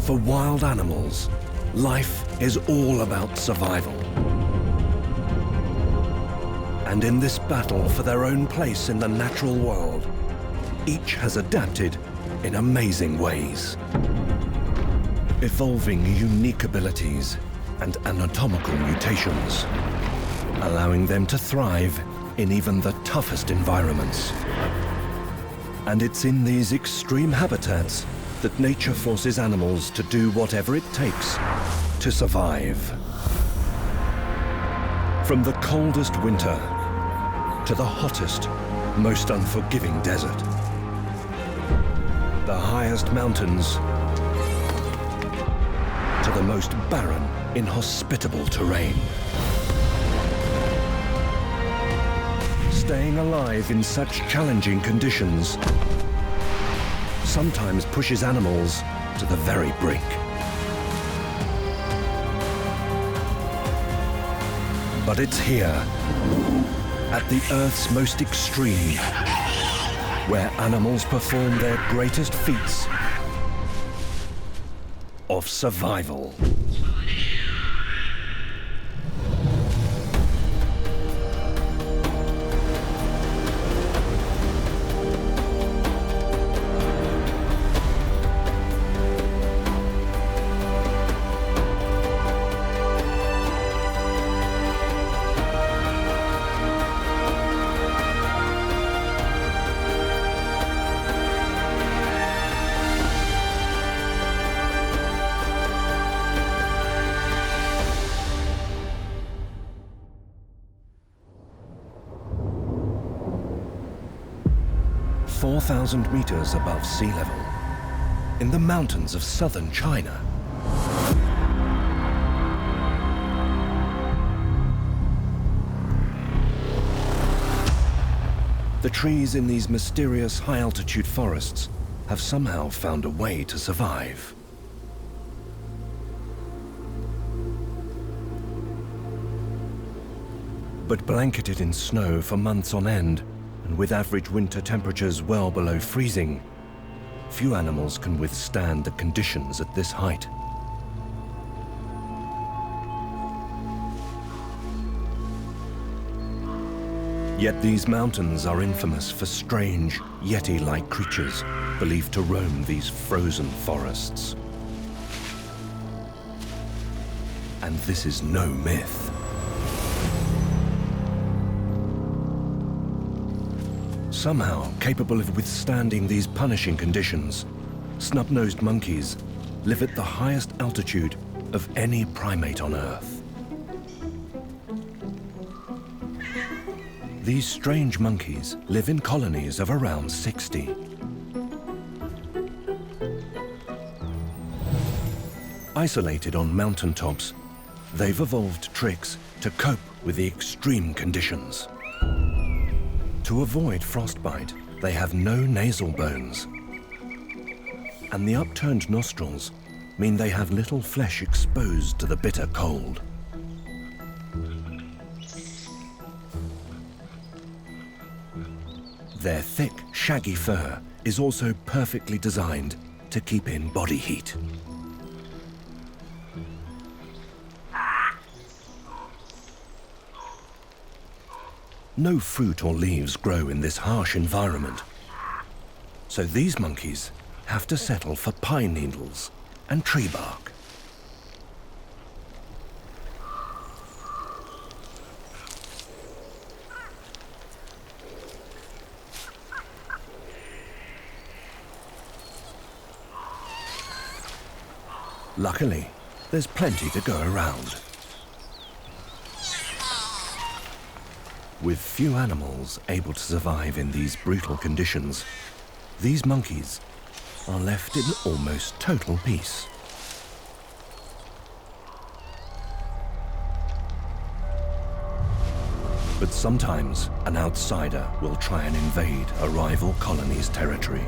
For wild animals, life is all about survival. And in this battle for their own place in the natural world, each has adapted in amazing ways, evolving unique abilities and anatomical mutations, allowing them to thrive in even the toughest environments. And it's in these extreme habitats that nature forces animals to do whatever it takes to survive. From the coldest winter to the hottest, most unforgiving desert, the highest mountains to the most barren, inhospitable terrain. Staying alive in such challenging conditions sometimes pushes animals to the very brink. But it's here, at the Earth's most extreme, where animals perform their greatest feats of survival. "4,000 meters above sea level, in the mountains of southern China, the trees in these mysterious high-altitude forests have somehow found a way to survive. But blanketed in snow for months on end, and with average winter temperatures well below freezing, few animals can withstand the conditions at this height. Yet these mountains are infamous for strange, yeti-like creatures believed to roam these frozen forests. And this is no myth. Somehow capable of withstanding these punishing conditions, snub-nosed monkeys live at the highest altitude of any primate on Earth. These strange monkeys live in colonies of around 60. Isolated on mountaintops, they've evolved tricks to cope with the extreme conditions. To avoid frostbite, they have no nasal bones. And the upturned nostrils mean they have little flesh exposed to the bitter cold. Their thick, shaggy fur is also perfectly designed to keep in body heat. No fruit or leaves grow in this harsh environment, so these monkeys have to settle for pine needles and tree bark. Luckily, there's plenty to go around. With few animals able to survive in these brutal conditions, these monkeys are left in almost total peace. But sometimes an outsider will try and invade a rival colony's territory,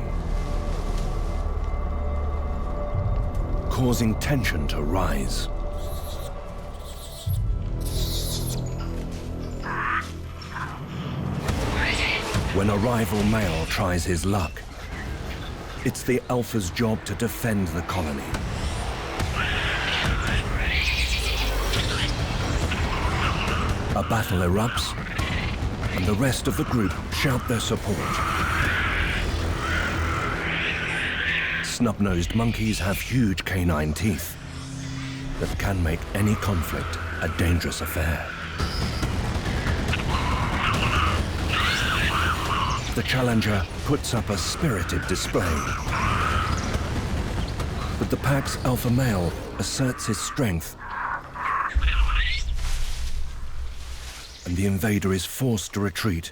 causing tension to rise. When a rival male tries his luck, it's the alpha's job to defend the colony A battle erupts, and the rest of the group shout their support. Snub-nosed monkeys have huge canine teeth that can make any conflict a dangerous affair. The challenger puts up a spirited display. But the pack's alpha male asserts his strength, and the invader is forced to retreat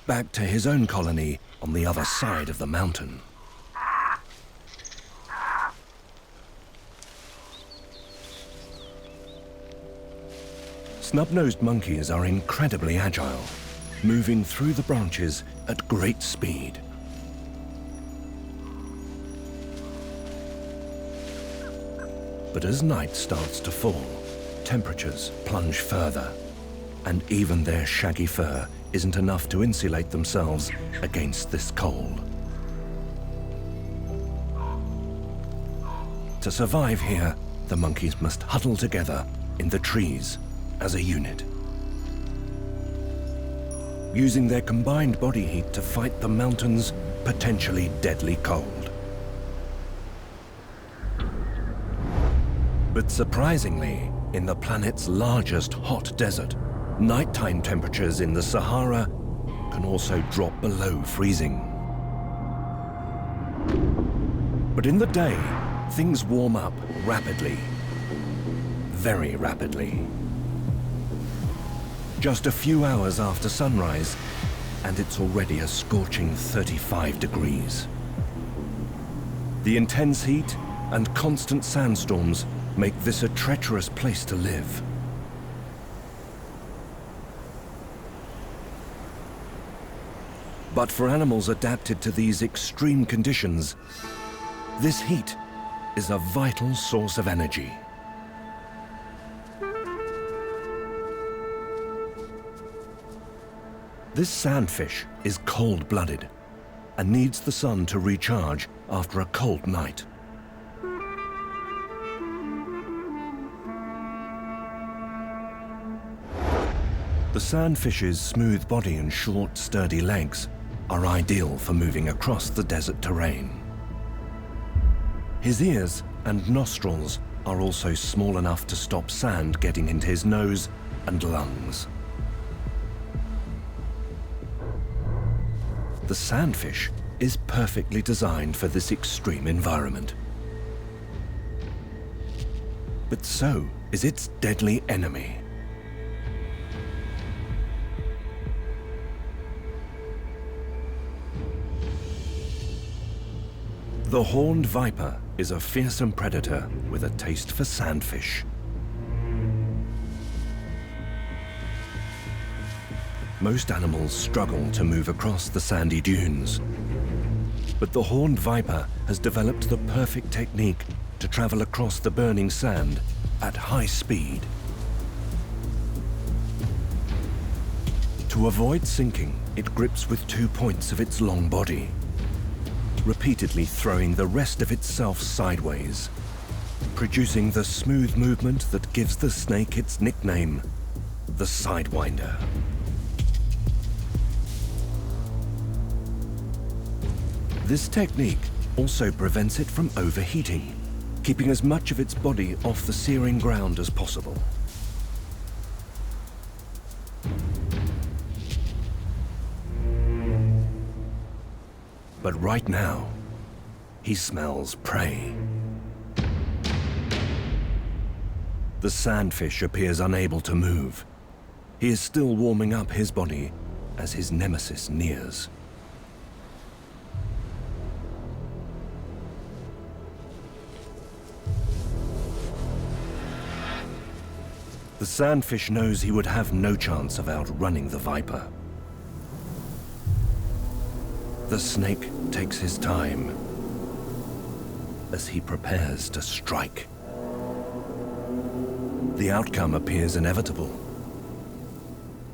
back to his own colony on the other side of the mountain. Snub-nosed monkeys are incredibly agile, moving through the branches at great speed. But as night starts to fall, temperatures plunge further, and even their shaggy fur isn't enough to insulate themselves against this cold. To survive here, the monkeys must huddle together in the trees as a unit, using their combined body heat to fight the mountain's potentially deadly cold. But surprisingly, in the planet's largest hot desert, nighttime temperatures in the Sahara can also drop below freezing. But in the day, things warm up rapidly, very rapidly. Just a few hours after sunrise, and it's already a scorching 35 degrees. The intense heat and constant sandstorms make this a treacherous place to live. But for animals adapted to these extreme conditions, this heat is a vital source of energy. This sandfish is cold-blooded and needs the sun to recharge after a cold night. The sandfish's smooth body and short, sturdy legs are ideal for moving across the desert terrain. His ears and nostrils are also small enough to stop sand getting into his nose and lungs. The sandfish is perfectly designed for this extreme environment. But so is its deadly enemy. The horned viper is a fearsome predator with a taste for sandfish. Most animals struggle to move across the sandy dunes, but the horned viper has developed the perfect technique to travel across the burning sand at high speed. To avoid sinking, it grips with 2 points of its long body, repeatedly throwing the rest of itself sideways, producing the smooth movement that gives the snake its nickname, the Sidewinder. This technique also prevents it from overheating, keeping as much of its body off the searing ground as possible. But right now, he smells prey. The sandfish appears unable to move. He is still warming up his body as his nemesis nears. The sandfish knows he would have no chance of outrunning the viper. The snake takes his time as he prepares to strike. The outcome appears inevitable,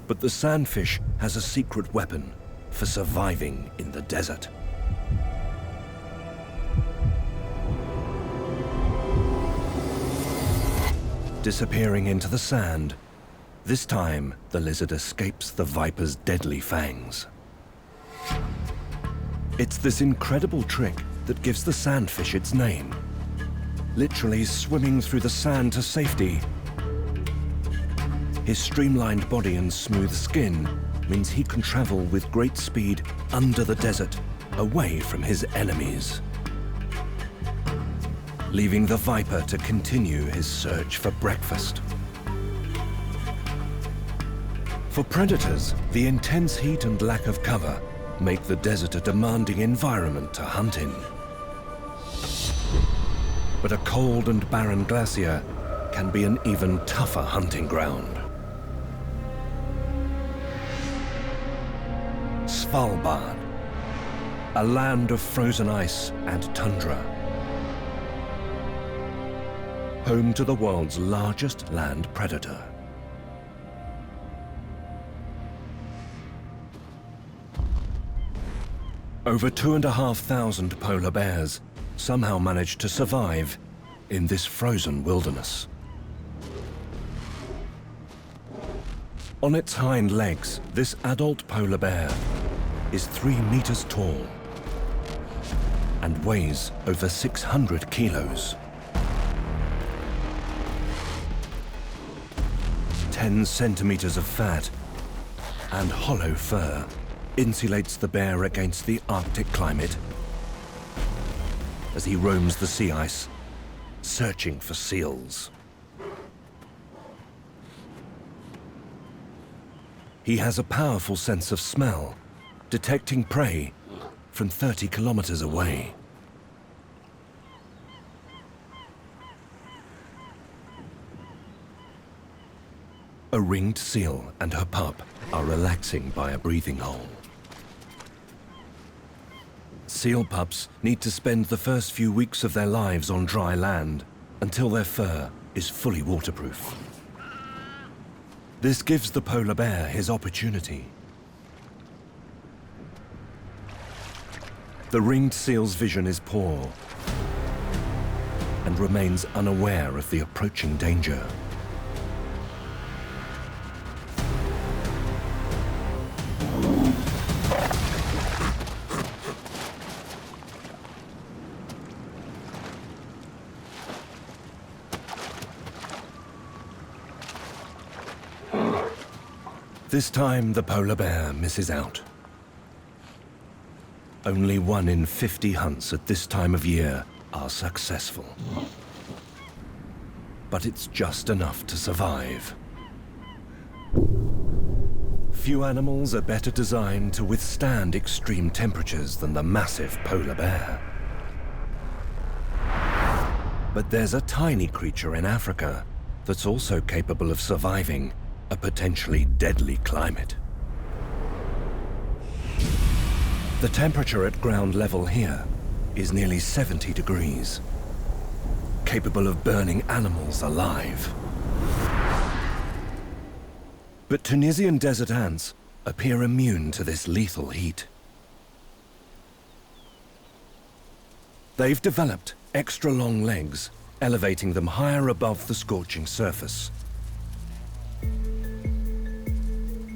but the sandfish has a secret weapon for surviving in the desert. Disappearing into the sand, This time, the lizard escapes the viper's deadly fangs. It's this incredible trick that gives the sandfish its name. Literally swimming through the sand to safety. His streamlined body and smooth skin means he can travel with great speed under the desert, away from his enemies, leaving the viper to continue his search for breakfast. For predators, the intense heat and lack of cover make the desert a demanding environment to hunt in. But a cold and barren glacier can be an even tougher hunting ground. Svalbard, a land of frozen ice and tundra. Home to the world's largest land predator. Over 2,500 polar bears somehow managed to survive in this frozen wilderness. On its hind legs, this adult polar bear is 3 meters tall and weighs over 600 kilos. 10 centimeters of fat and hollow fur insulates the bear against the Arctic climate as he roams the sea ice, searching for seals. He has a powerful sense of smell, detecting prey from 30 kilometers away. A ringed seal and her pup are relaxing by a breathing hole. Seal pups need to spend the first few weeks of their lives on dry land until their fur is fully waterproof. This gives the polar bear his opportunity. The ringed seal's vision is poor and remains unaware of the approaching danger. This time, the polar bear misses out. Only 1 in 50 hunts at this time of year are successful. But it's just enough to survive. Few animals are better designed to withstand extreme temperatures than the massive polar bear. But there's a tiny creature in Africa that's also capable of surviving a potentially deadly climate. The temperature at ground level here is nearly 70 degrees, capable of burning animals alive. But Tunisian desert ants appear immune to this lethal heat. They've developed extra long legs, elevating them higher above the scorching surface.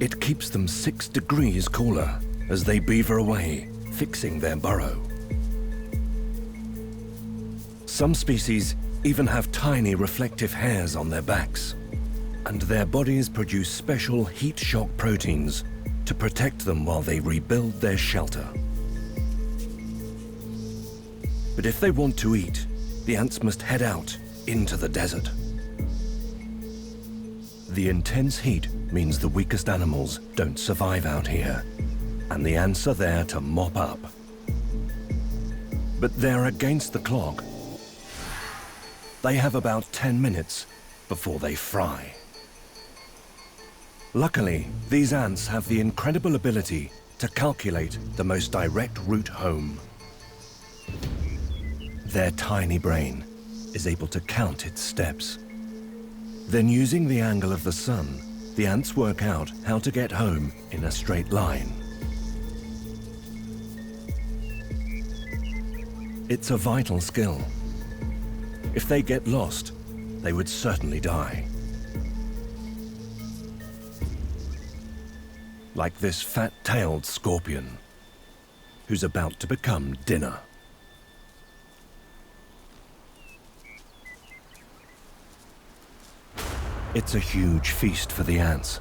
It keeps them 6 degrees cooler as they beaver away, fixing their burrow. Some species even have tiny reflective hairs on their backs, and their bodies produce special heat shock proteins to protect them while they rebuild their shelter. But if they want to eat, the ants must head out into the desert. The intense heat means the weakest animals don't survive out here, and the ants are there to mop up. But they're against the clock. They have about 10 minutes before they fry. Luckily, these ants have the incredible ability to calculate the most direct route home. Their tiny brain is able to count its steps. Then, using the angle of the sun, the ants work out how to get home in a straight line. It's a vital skill. If they get lost, they would certainly die. like this fat-tailed scorpion, who's about to become dinner. It's a huge feast for the ants.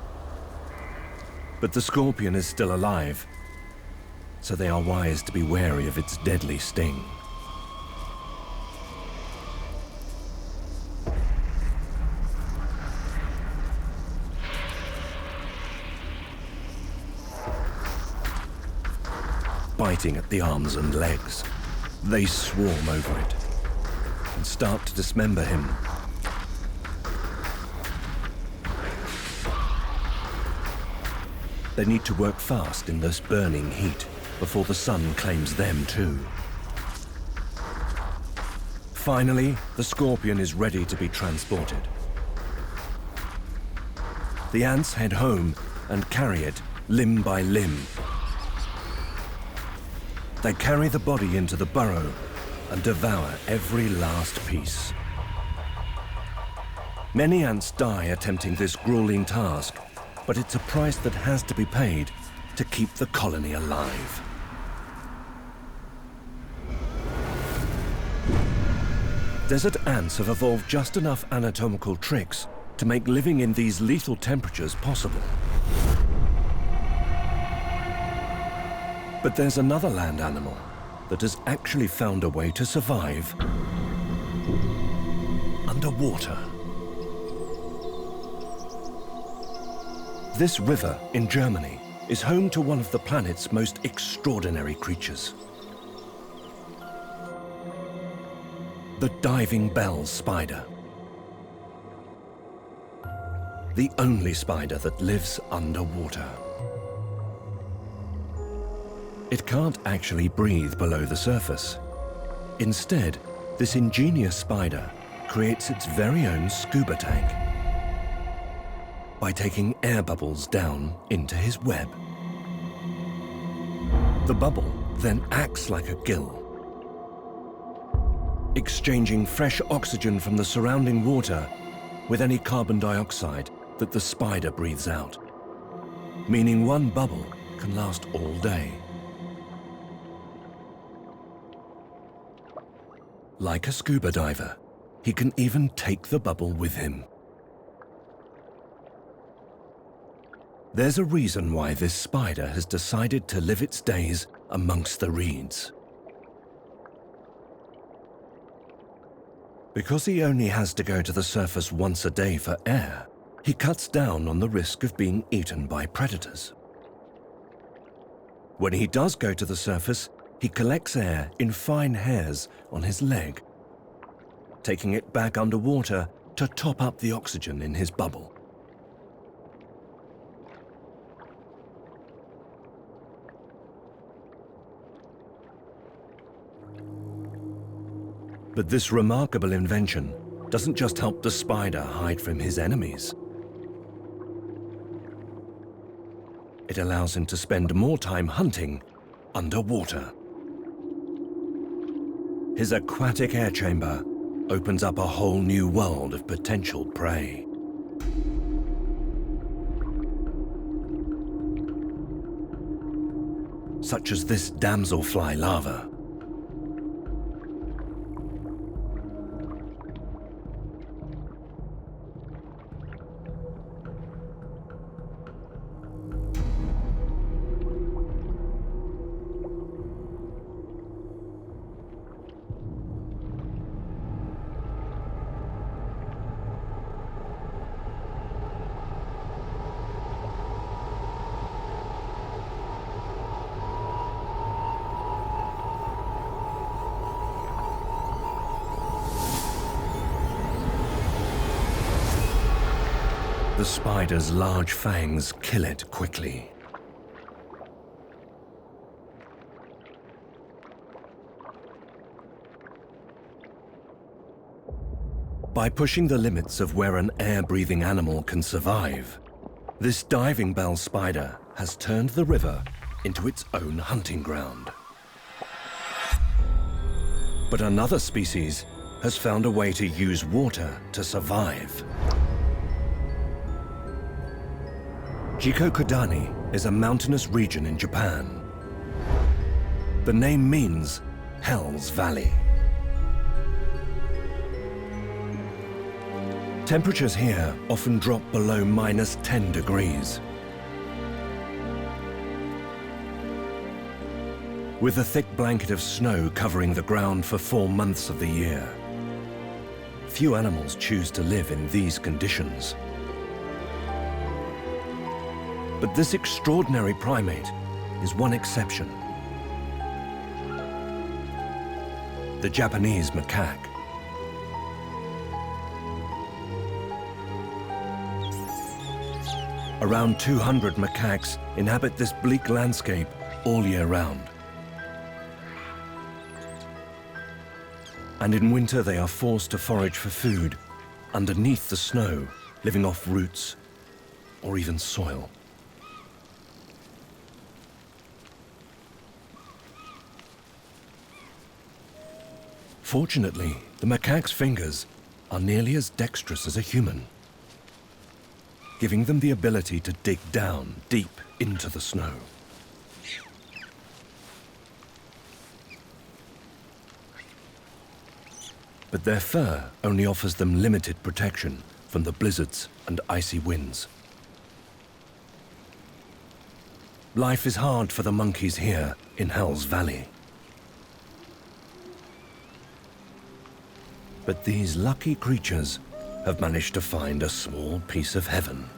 But the scorpion is still alive, so they are wise to be wary of its deadly sting. Biting at the arms and legs, they swarm over it and start to dismember him. They need to work fast in this burning heat before the sun claims them too. Finally, the scorpion is ready to be transported. The ants head home and carry it limb by limb. They carry the body into the burrow and devour every last piece. Many ants die attempting this grueling task, but it's a price that has to be paid to keep the colony alive. Desert ants have evolved just enough anatomical tricks to make living in these lethal temperatures possible. But there's another land animal that has actually found a way to survive underwater. This river in Germany is home to one of the planet's most extraordinary creatures. The diving bell spider. The only spider that lives underwater. It can't actually breathe below the surface. Instead, this ingenious spider creates its very own scuba tank by taking air bubbles down into his web. The bubble then acts like a gill, exchanging fresh oxygen from the surrounding water with any carbon dioxide that the spider breathes out, meaning one bubble can last all day. Like a scuba diver, he can even take the bubble with him. There's a reason why this spider has decided to live its days amongst the reeds. Because he only has to go to the surface once a day for air, he cuts down on the risk of being eaten by predators. When he does go to the surface, he collects air in fine hairs on his leg, taking it back underwater to top up the oxygen in his bubble. But this remarkable invention doesn't just help the spider hide from his enemies. It allows him to spend more time hunting underwater. His aquatic air chamber opens up a whole new world of potential prey. Such as this damselfly larva. The spider's large fangs kill it quickly. By pushing the limits of where an air-breathing animal can survive, this diving bell spider has turned the river into its own hunting ground. But another species has found a way to use water to survive. Jikokodani is a mountainous region in Japan. The name means Hell's Valley. Temperatures here often drop below -10 degrees. With a thick blanket of snow covering the ground for 4 months of the year, few animals choose to live in these conditions. But this extraordinary primate is one exception. The Japanese macaque. Around 200 macaques inhabit this bleak landscape all year round. And in winter they are forced to forage for food underneath the snow, living off roots or even soil. Fortunately, the macaque's fingers are nearly as dexterous as a human, giving them the ability to dig down deep into the snow. But their fur only offers them limited protection from the blizzards and icy winds. Life is hard for the monkeys here in Hell's Valley. But these lucky creatures have managed to find a small piece of heaven.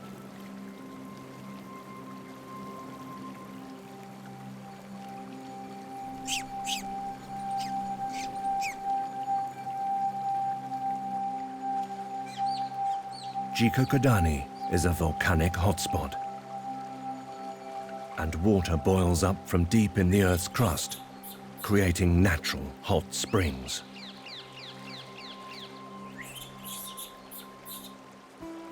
Jikokodani is a volcanic hotspot, and water boils up from deep in the Earth's crust, creating natural hot springs.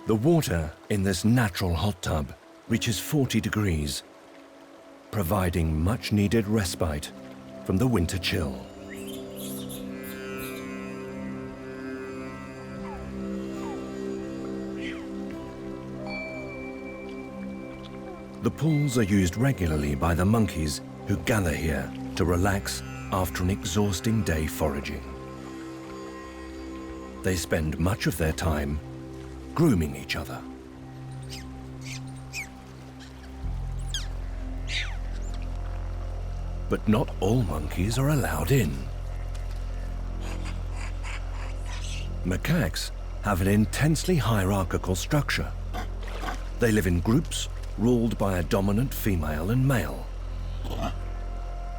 The water in this natural hot tub reaches 40 degrees, providing much-needed respite from the winter chill. The pools are used regularly by the monkeys who gather here to relax after an exhausting day foraging. They spend much of their time grooming each other. But not all monkeys are allowed in. Macaques have an intensely hierarchical structure. They live in groups ruled by a dominant female and male.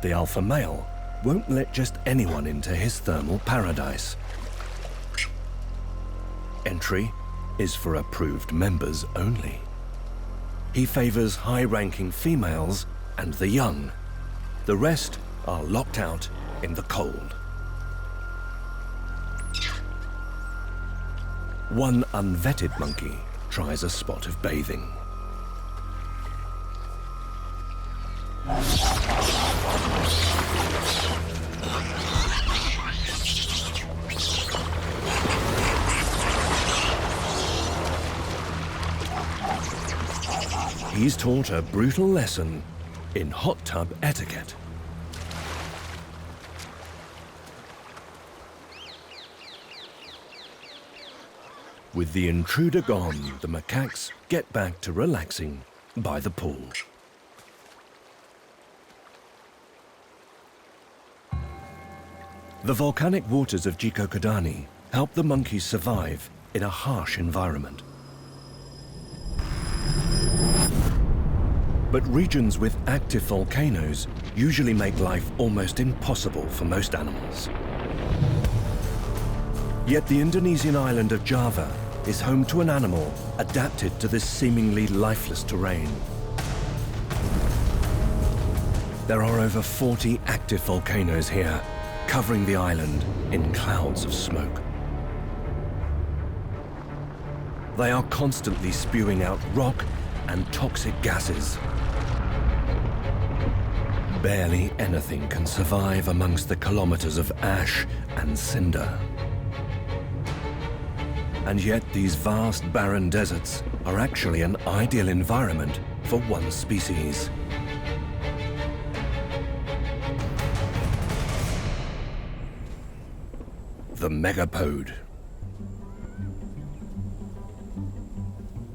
The alpha male won't let just anyone into his thermal paradise. Entry is for approved members only. He favors high-ranking females and the young. The rest are locked out in the cold. One unvetted monkey tries a spot of bathing. He's taught a brutal lesson in hot tub etiquette. With the intruder gone, the macaques get back to relaxing by the pool. The volcanic waters of Jikokodani help the monkeys survive in a harsh environment. But regions with active volcanoes usually make life almost impossible for most animals. Yet the Indonesian island of Java is home to an animal adapted to this seemingly lifeless terrain. There are over 40 active volcanoes here, covering the island in clouds of smoke. They are constantly spewing out rock and toxic gases. Barely anything can survive amongst the kilometers of ash and cinder. And yet these vast barren deserts are actually an ideal environment for one species. The megapode.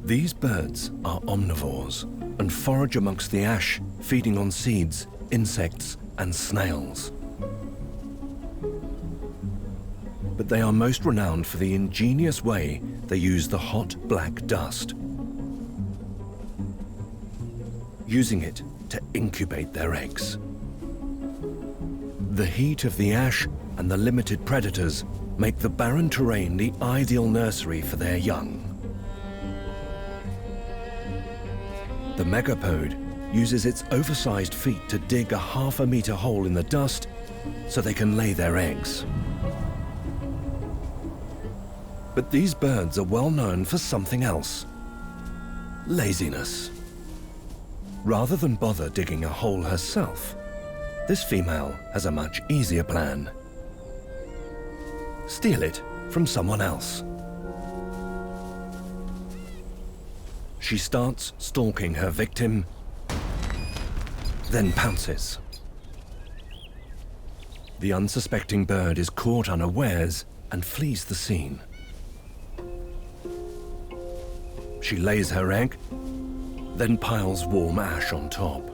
These birds are omnivores and forage amongst the ash, feeding on seeds, insects, and snails. But they are most renowned for the ingenious way they use the hot black dust, using it to incubate their eggs. The heat of the ash and the limited predators make the barren terrain the ideal nursery for their young. The megapode uses its oversized feet to dig a half-a-meter hole in the dust so they can lay their eggs. But these birds are well known for something else: laziness. Rather than bother digging a hole herself, this female has a much easier plan. Steal it from someone else. She starts stalking her victim, then pounces. The unsuspecting bird is caught unawares and flees the scene. She lays her egg, then piles warm ash on top.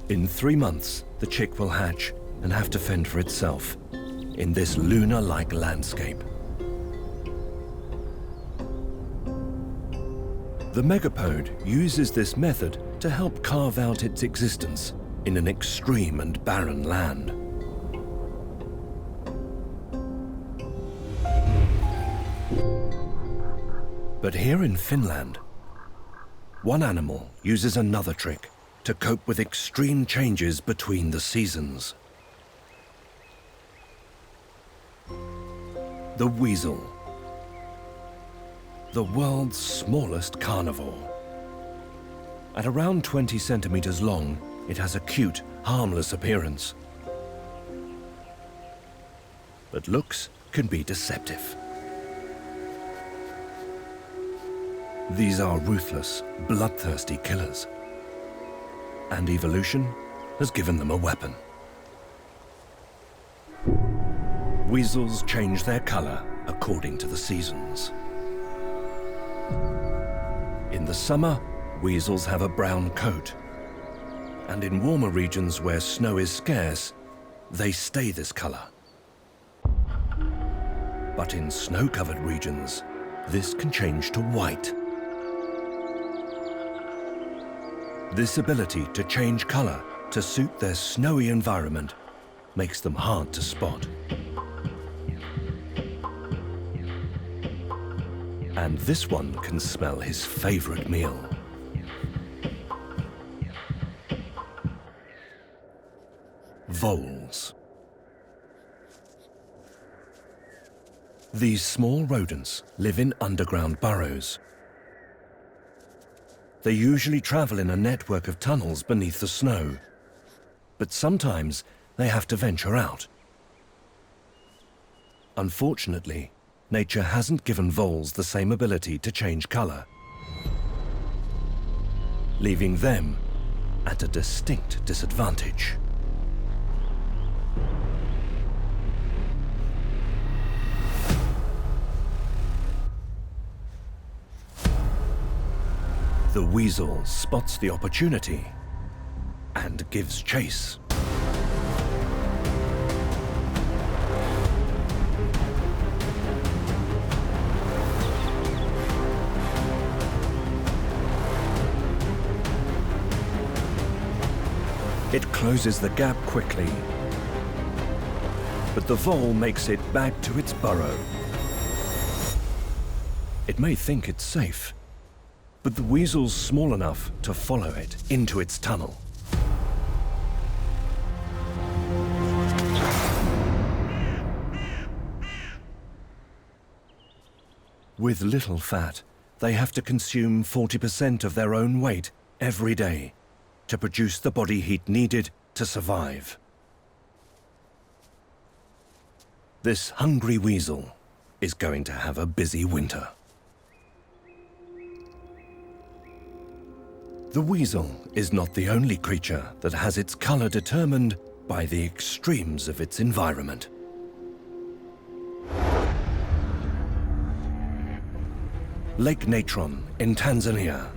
In 3 months, the chick will hatch and have to fend for itself in this lunar-like landscape. The megapode uses this method to help carve out its existence in an extreme and barren land. But here in Finland, one animal uses another trick to cope with extreme changes between the seasons. The weasel, the world's smallest carnivore. At around 20 centimeters long, it has a cute, harmless appearance. But looks can be deceptive. These are ruthless, bloodthirsty killers. And evolution has given them a weapon. Weasels change their color according to the seasons. In the summer, weasels have a brown coat. And in warmer regions where snow is scarce, they stay this color. But in snow-covered regions, this can change to white. This ability to change color to suit their snowy environment makes them hard to spot. And this one can smell his favorite meal. Voles. These small rodents live in underground burrows. They usually travel in a network of tunnels beneath the snow, but sometimes they have to venture out. Unfortunately, nature hasn't given voles the same ability to change color, leaving them at a distinct disadvantage. The weasel spots the opportunity and gives chase. It closes the gap quickly, but the vole makes it back to its burrow. It may think it's safe, but the weasel's small enough to follow it into its tunnel. With little fat, they have to consume 40% of their own weight every day to produce the body heat needed to survive. This hungry weasel is going to have a busy winter. The weasel is not the only creature that has its color determined by the extremes of its environment. Lake Natron in Tanzania,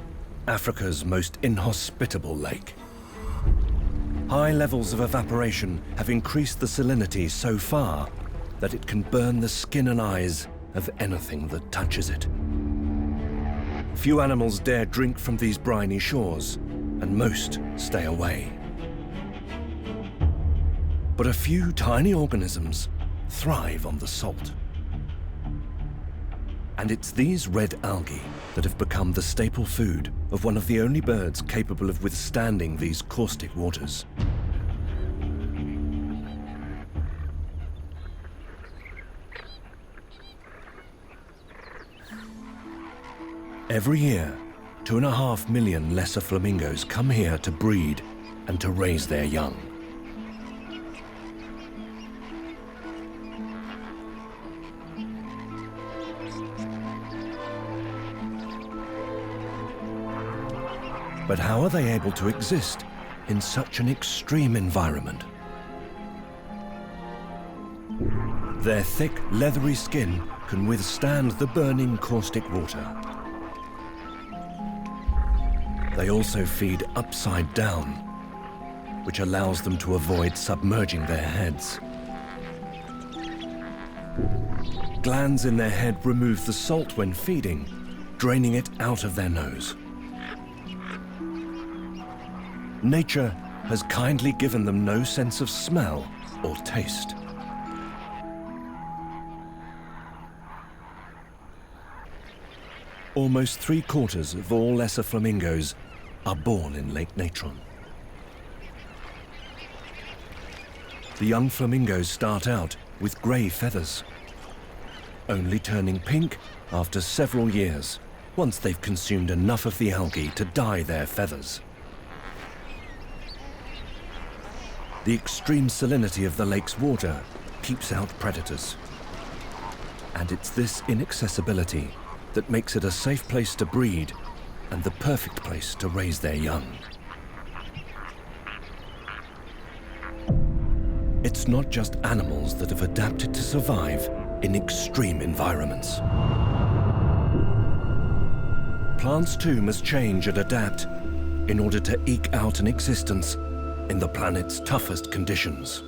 Africa's most inhospitable lake. High levels of evaporation have increased the salinity so far that it can burn the skin and eyes of anything that touches it. Few animals dare drink from these briny shores, and most stay away. But a few tiny organisms thrive on the salt. And it's these red algae that have become the staple food of one of the only birds capable of withstanding these caustic waters. Every year, 2.5 million lesser flamingos come here to breed and to raise their young. But how are they able to exist in such an extreme environment? Their thick, leathery skin can withstand the burning caustic water. They also feed upside down, which allows them to avoid submerging their heads. Glands in their head remove the salt when feeding, draining it out of their nose. Nature has kindly given them no sense of smell or taste. Almost 3/4 of all lesser flamingos are born in Lake Natron. The young flamingos start out with grey feathers, only turning pink after several years, once they've consumed enough of the algae to dye their feathers. The extreme salinity of the lake's water keeps out predators. And it's this inaccessibility that makes it a safe place to breed and the perfect place to raise their young. It's not just animals that have adapted to survive in extreme environments. Plants too must change and adapt in order to eke out an existence in the planet's toughest conditions.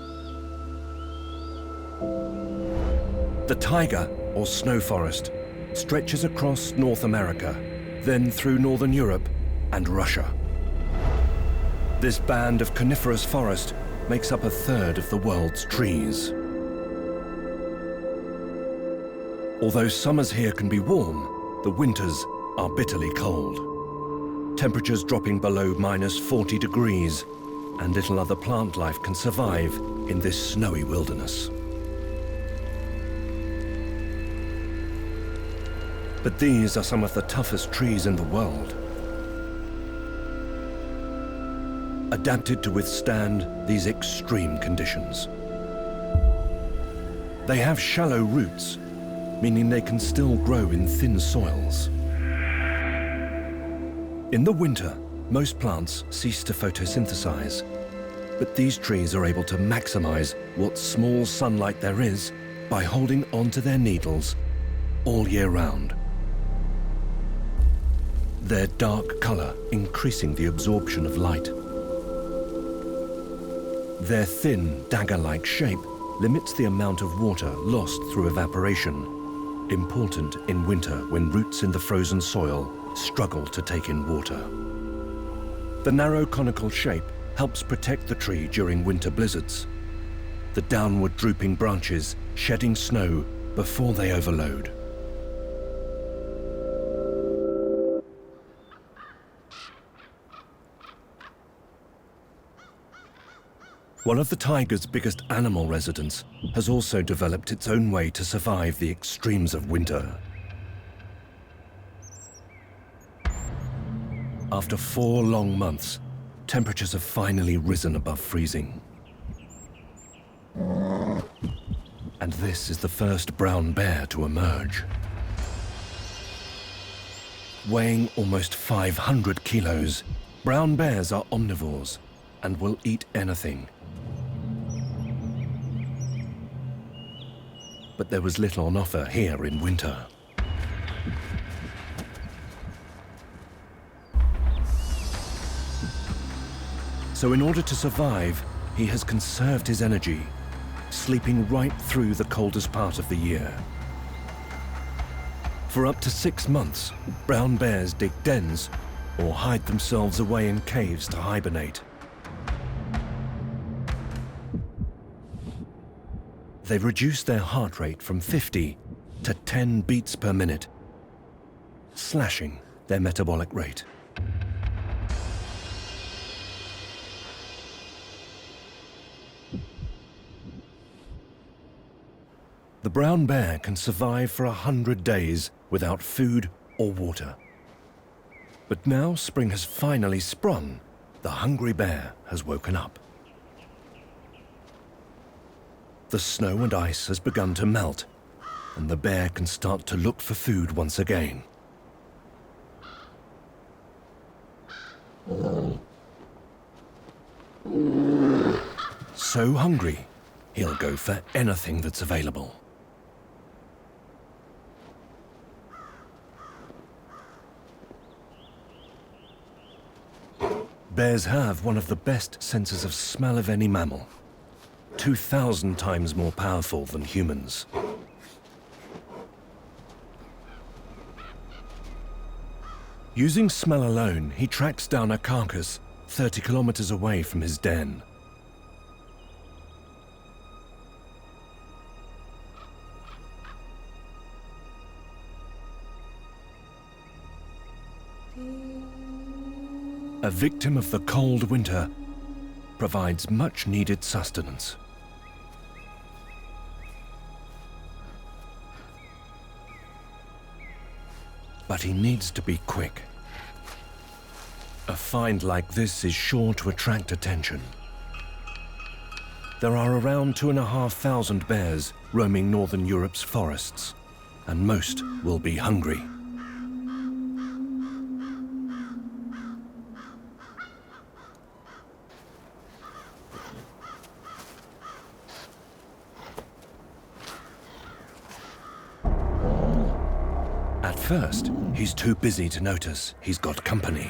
The taiga, or snow forest, stretches across North America, then through Northern Europe and Russia. This band of coniferous forest makes up 1/3 of the world's trees. Although summers here can be warm, the winters are bitterly cold. Temperatures dropping below -40 degrees, and little other plant life can survive in this snowy wilderness. But these are some of the toughest trees in the world, adapted to withstand these extreme conditions. They have shallow roots, meaning they can still grow in thin soils. In the winter, most plants cease to photosynthesize, but these trees are able to maximize what small sunlight there is by holding onto their needles all year round. Their dark color increasing the absorption of light. Their thin, dagger-like shape limits the amount of water lost through evaporation, important in winter when roots in the frozen soil struggle to take in water. The narrow conical shape helps protect the tree during winter blizzards, the downward drooping branches shedding snow before they overload. One of the taiga's biggest animal residents has also developed its own way to survive the extremes of winter. After 4 long months, temperatures have finally risen above freezing. And this is the first brown bear to emerge. Weighing almost 500 kilos, Brown bears are omnivores and will eat anything. But there was little on offer here in winter. So in order to survive, he has conserved his energy, sleeping right through the coldest part of the year. For up to 6 months, brown bears dig dens or hide themselves away in caves to hibernate. They've reduced their heart rate from 50 to 10 beats per minute, slashing their metabolic rate. The brown bear can survive for 100 days without food or water. But now spring has finally sprung, the hungry bear has woken up. The snow and ice has begun to melt, and the bear can start to look for food once again. So hungry, he'll go for anything that's available. Bears have one of the best senses of smell of any mammal, 2,000 times more powerful than humans. Using smell alone, he tracks down a carcass 30 kilometers away from his den. A victim of the cold winter, provides much-needed sustenance. But he needs to be quick. A find like this is sure to attract attention. There are around 2,500 bears roaming northern Europe's forests, and most will be hungry. At first, he's too busy to notice he's got company.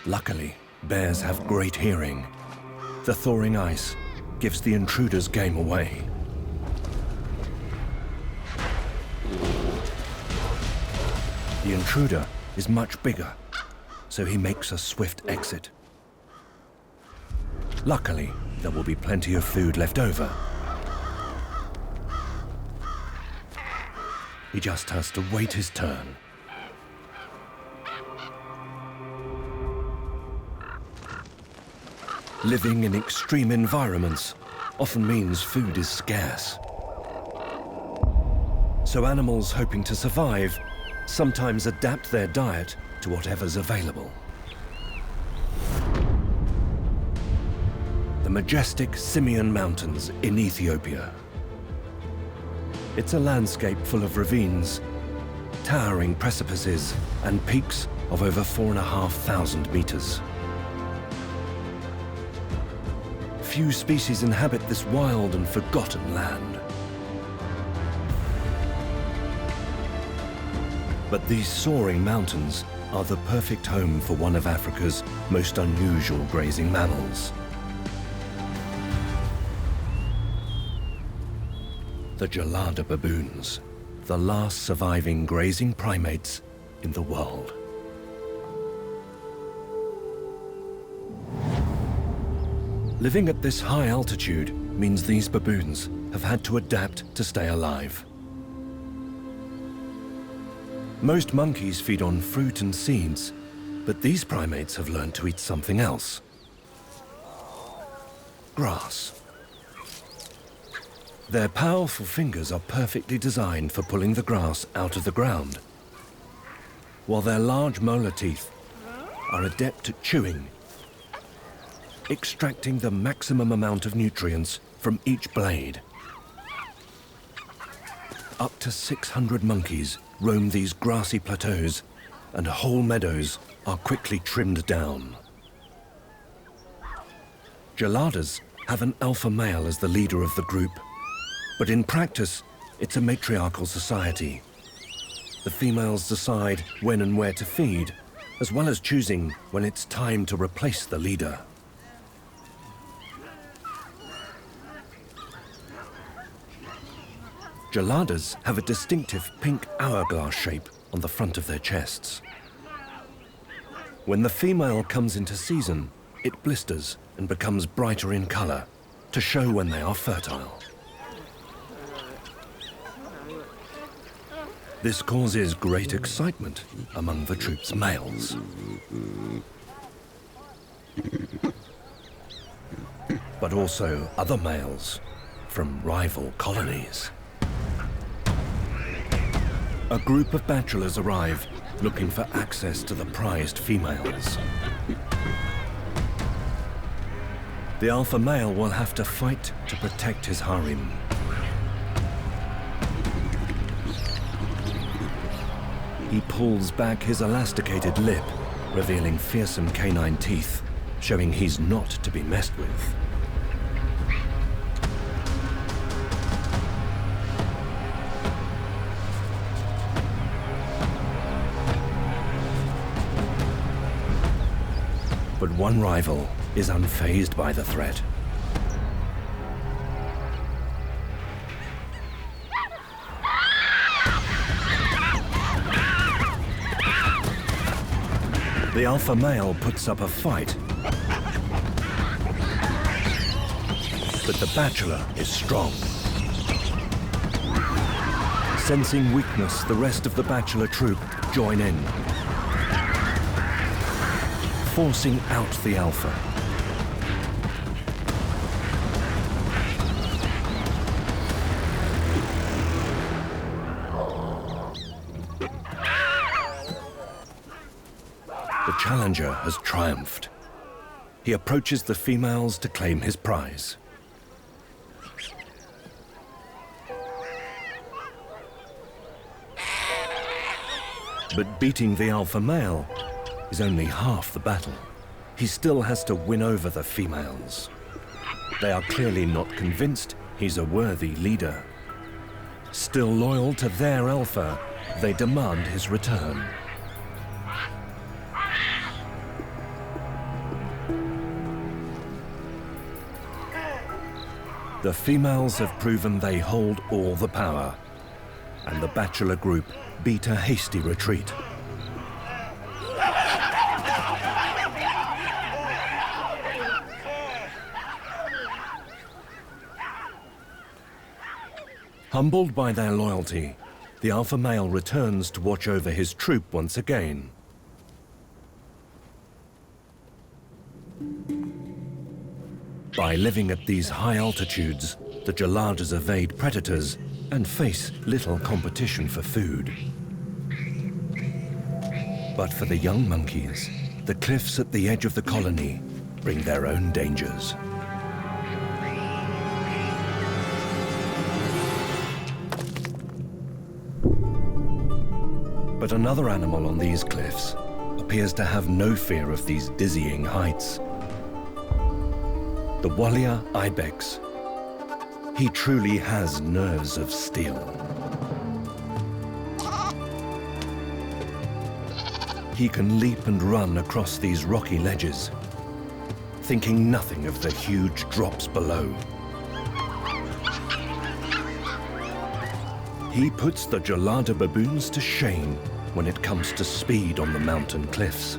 Luckily, bears have great hearing. The thawing ice gives the intruder's game away. The intruder is much bigger, so he makes a swift exit. Luckily, there will be plenty of food left over. He just has to wait his turn. Living in extreme environments often means food is scarce. So animals hoping to survive sometimes adapt their diet to whatever's available. The majestic Simien Mountains in Ethiopia. It's a landscape full of ravines, towering precipices, and peaks of over 4,500 meters. Few species inhabit this wild and forgotten land. But these soaring mountains are the perfect home for one of Africa's most unusual grazing mammals. The gelada baboons, the last surviving grazing primates in the world. Living at this high altitude means these baboons have had to adapt to stay alive. Most monkeys feed on fruit and seeds, but these primates have learned to eat something else. Grass. Their powerful fingers are perfectly designed for pulling the grass out of the ground, while their large molar teeth are adept at chewing, extracting the maximum amount of nutrients from each blade. Up to 600 monkeys roam these grassy plateaus and whole meadows are quickly trimmed down. Geladas have an alpha male as the leader of the group, but in practice, it's a matriarchal society. The females decide when and where to feed, as well as choosing when it's time to replace the leader. Geladas have a distinctive pink hourglass shape on the front of their chests. When the female comes into season, it blisters and becomes brighter in color to show when they are fertile. This causes great excitement among the troop's males. But also other males from rival colonies. A group of bachelors arrive looking for access to the prized females. The alpha male will have to fight to protect his harem. He pulls back his elasticated lip, revealing fearsome canine teeth, showing he's not to be messed with. But one rival is unfazed by the threat. The alpha male puts up a fight, but the bachelor is strong. Sensing weakness, the rest of the bachelor troop join in, forcing out the alpha. The challenger has triumphed. He approaches the females to claim his prize. But beating the alpha male is only half the battle. He still has to win over the females. They are clearly not convinced he's a worthy leader. Still loyal to their alpha, they demand his return. The females have proven they hold all the power, and the bachelor group beat a hasty retreat. Humbled by their loyalty, the alpha male returns to watch over his troop once again. By living at these high altitudes, the geladas evade predators and face little competition for food. But for the young monkeys, the cliffs at the edge of the colony bring their own dangers. But another animal on these cliffs appears to have no fear of these dizzying heights. The Walia ibex. He truly has nerves of steel. He can leap and run across these rocky ledges, thinking nothing of the huge drops below. He puts the gelada baboons to shame when it comes to speed on the mountain cliffs.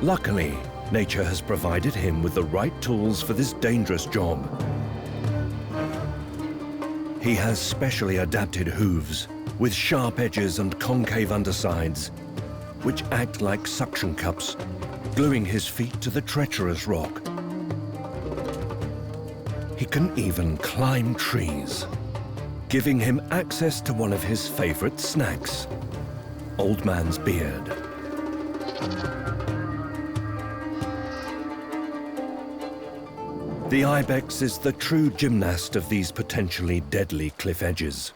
Luckily, nature has provided him with the right tools for this dangerous job. He has specially adapted hooves with sharp edges and concave undersides, which act like suction cups, gluing his feet to the treacherous rock. He can even climb trees, giving him access to one of his favorite snacks, Old Man's beard. The ibex is the true gymnast of these potentially deadly cliff edges.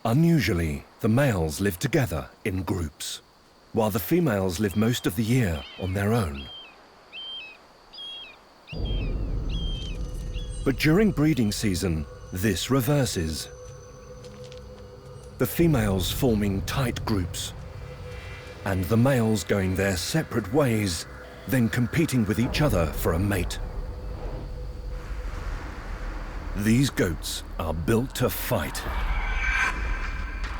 Unusually, the males live together in groups, while the females live most of the year on their own. But during breeding season, this reverses. The females forming tight groups, and the males going their separate ways, then competing with each other for a mate. These goats are built to fight,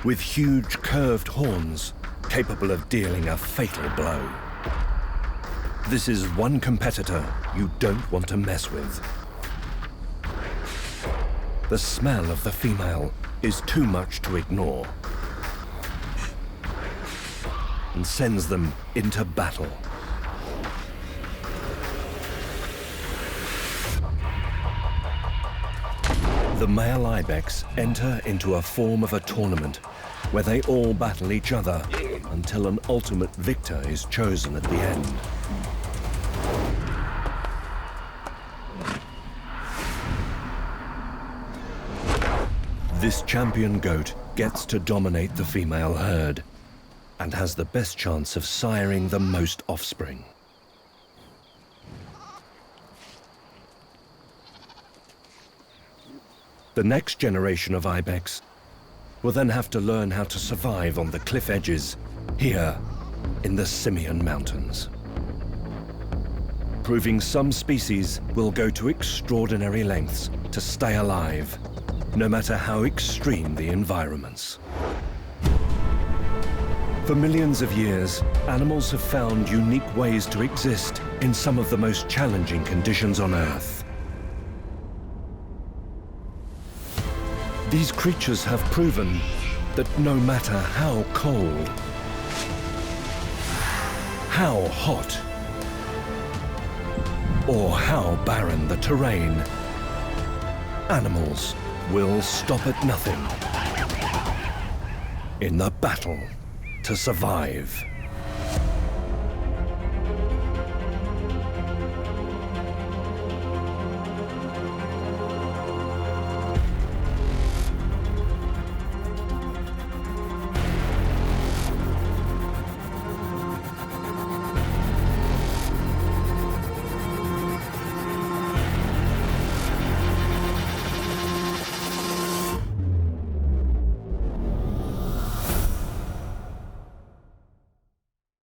with huge curved horns capable of dealing a fatal blow. This is one competitor you don't want to mess with. The smell of the female is too much to ignore and sends them into battle. The male ibex enter into a form of a tournament where they all battle each other until an ultimate victor is chosen at the end. This champion goat gets to dominate the female herd and has the best chance of siring the most offspring. The next generation of ibex will then have to learn how to survive on the cliff edges here in the Simian Mountains, proving some species will go to extraordinary lengths to stay alive, no matter how extreme the environments. For millions of years, animals have found unique ways to exist in some of the most challenging conditions on Earth. These creatures have proven that no matter how cold, how hot, or how barren the terrain, animals will stop at nothing in the battle to survive.